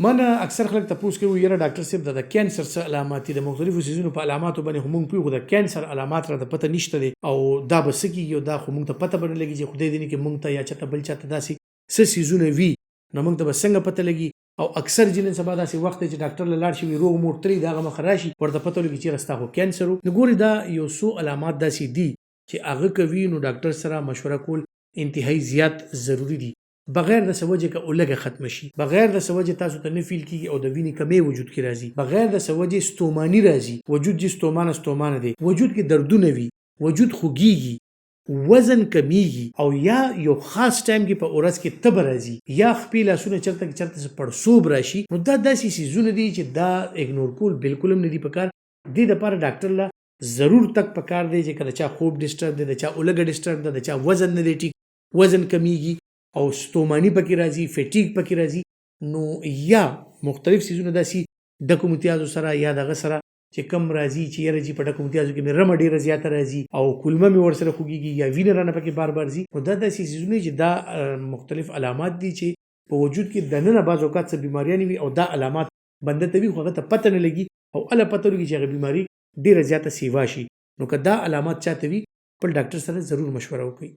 من اکثر خلک تاسو کوي یره ډاکټر صاحب د کینسر څخه علامات دي مختلفو سيزونو په علاماتو باندې هم پیغو د کینسر علامات را د پته نشته دي او دا بسکی یو دا خو موږ ته پته باندې لګي چې خدای دې نه کې موږ ته یا چته بل چته داسي څه سيزونه وي نو موږ ته څنګه پته لګي او اکثر جنن سبا داسي وخت چې ډاکټر لاړ شي روغ مور تری دا مخ راشي ورته پته لګي چې رستا خو کینسر نو ګوري دا یو سو علامات داسي دي چې هغه کوي نو ډاکټر سره مشوره کول انتهایی زیات ضروری دي بغیر د سوجه کا اولګه ختم شي بغیر د سوجه تاسو ته نه فیل کیږي او د وینې کمی وجود کې راځي بغیر د سوجه ستومانی راځي وجود جي ستومانه دي وجود کې دردونه وي وجود خوږيږي وزن کمیږي او یا یو خاص ټایم کې په اورس کې تب راځي یا خپل اسونه چرته پړسوب راشي نو دا داسې سيزونه دي چې دا اګنور کول بالکل هم نه دي پکار دي د پر ډاکټر لا ضرور تک پکار دی چې کله چا خوب ډیسټرب دی د چا اولګه ډیسټرب دی د چا وزن نه دی ټیک وزن کمیږي او ستومانی پکې راځي فټیګ پکې راځي نو یا مختلف سيزونه داسي د کومتیازو سره یا دغه سره چې کم راځي چې یره جی په کومتیازو کې مې رم ډیره زیاته راځي او کلمه مې ورسره خوږيږي یا وینه رانه پکې بار بار ځي نو دا داسي سيزونه چې دا مختلف علامات دي چې په وجود کې د نن بعض اوقات څه بیماریاں وي او دا علامات بنده ته وي خو هغه ته پته نه لګي او اله پته لګي چې هغه بیماری ډیره زیاته سیوا شي نو که دا علامات چاته وي خپل ډاکټر سره ضرور مشوره وکړئ